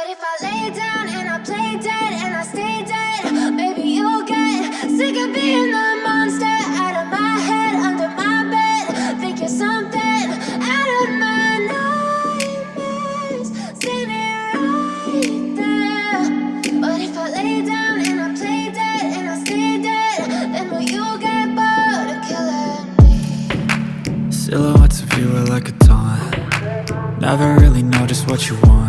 But if I lay down and I play dead and I stay dead, maybe you'll get sick of being the monster out of my head, under my bed. Think you're something out of my nightmares, standing right there. But if I lay down and I play dead and I stay dead, then will you get bored of killing me? Silhouettes of you are like a taunt. Never really know just what you want.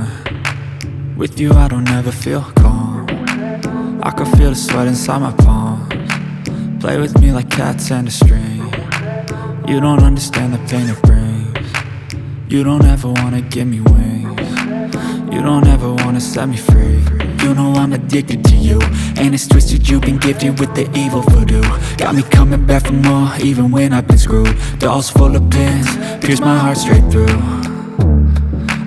With you I don't ever feel calm. I can feel the sweat inside my palms. Play with me like cats and a string. You don't understand the pain it brings. You don't ever wanna give me wings. You don't ever wanna set me free. You know I'm addicted to you, and it's twisted, you've been gifted with the evil voodoo. Got me coming back for more, even when I've been screwed. Dolls full of pins, pierce my heart straight through.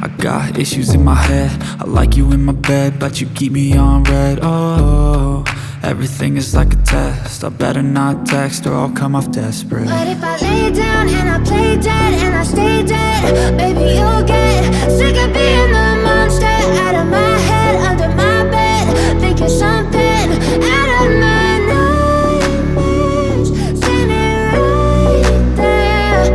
I got issues in my head, I like you in my bed, but you keep me on red. Oh, everything is like a test, I better not text or I'll come off desperate. But if I lay down and I play dead and I stay dead, maybe you'll get sick of being the monster out of my head, under my bed. Think you're something out of my nightmares, standing right there.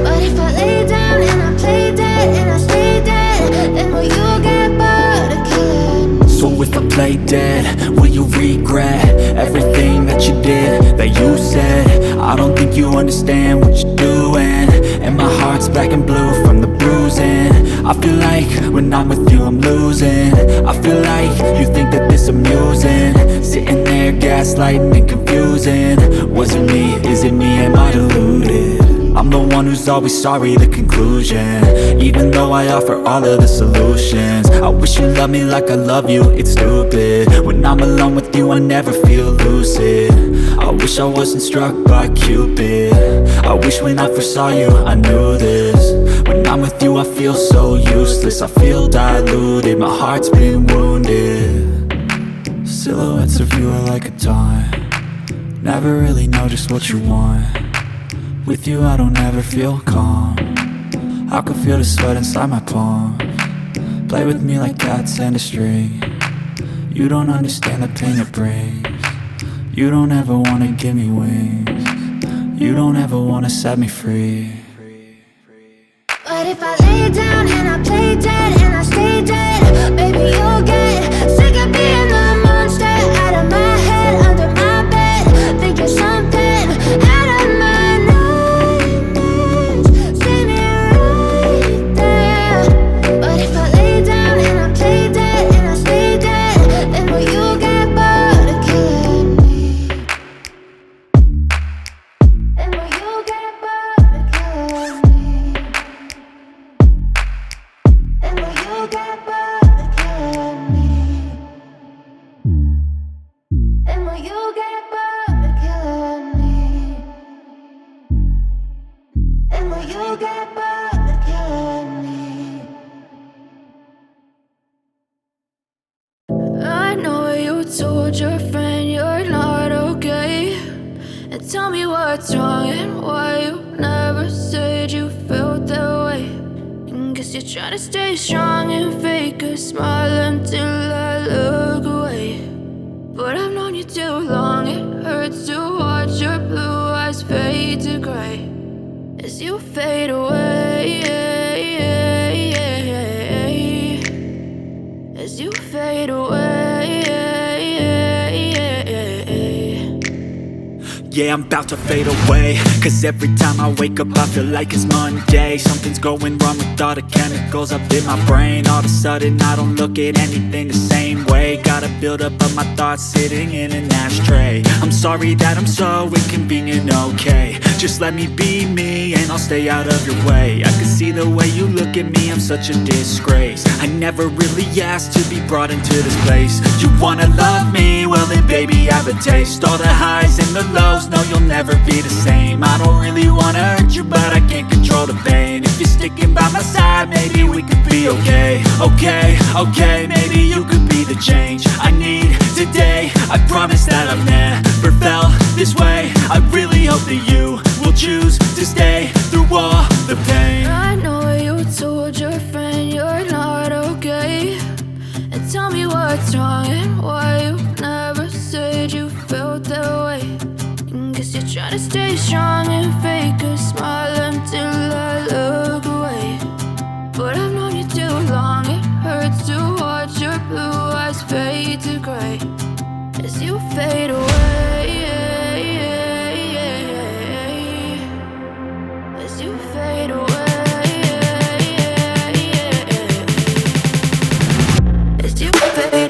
But if I lay down and I play dead and I stay dead, then will you get bored of killing me? So if I play dead, will you regret everything that you did, that you said? I don't think you understand what you're doing, and my heart's black and blue from the bruising. I feel like when I'm with you I'm losing. I feel like you think that this amusing, sitting there gaslighting and confusing. Was it me? Is it me? Am I deluded? I'm the one who's always sorry, the conclusion, even though I offer all of the solutions. I wish you loved me like I love you, it's stupid. When I'm alone with you I never feel lucid. I wish I wasn't struck by Cupid. I wish when I first saw you I knew this. When I'm with you I feel so useless, I feel diluted, my heart's been wounded. Silhouettes of you are like a taunt. Never really know just what you want. With you I don't ever feel calm. I can feel the sweat inside my palms. Play with me like cats and a string. You don't understand the pain it brings. You don't ever wanna give me wings. You don't ever wanna set me free. But if I lay down and I play dead and I stay dead, maybe you'll get sick of being the monster out of my head, under my bed. Think you're something out of my nightmares, standing right there. But if I lay down and I play dead and I stay dead, then will you get bored of killing me? Then will you get bored of killing me? Then will you get bored of killing me? Then will you get bored of killing me? Then will you get bored of killing me? I know you told your friend you're not okay, and tell me what's wrong and why you never said you felt that way. And guess you're trying to stay strong and fake a smile until I look away. But I've known you too long, it hurts to watch your blue eyes fade to gray as you fade away, as you fade away. Yeah, I'm about to fade away, cause every time I wake up I feel like it's Monday. Something's going wrong with all the chemicals up in my brain. All of a sudden I don't look at anything the same way. Got a buildup of my thoughts sitting in an ashtray. I'm sorry that I'm so inconvenient, okay. Just let me be me and I'll stay out of your way. I can see the way you look at me, I'm such a disgrace. I never really asked to be brought into this place. You wanna love me? Well then baby I have a taste. All the highs and the lows, no you'll never be the same. I don't really wanna hurt you but I can't control the pain. If you're sticking by my side maybe we could be okay. Okay, maybe you could be the change I need today. I promise that I've never felt this way. I really hope that you will choose to stay through all the pain. I know you told your friend you're not okay, and what's wrong and why you never said you felt that way. And guess you're trying to stay strong and fake a smile until I look away. But I've known you too long, it hurts to watch your blue eyes fade to gray as you fade away. As you fade away. As you fade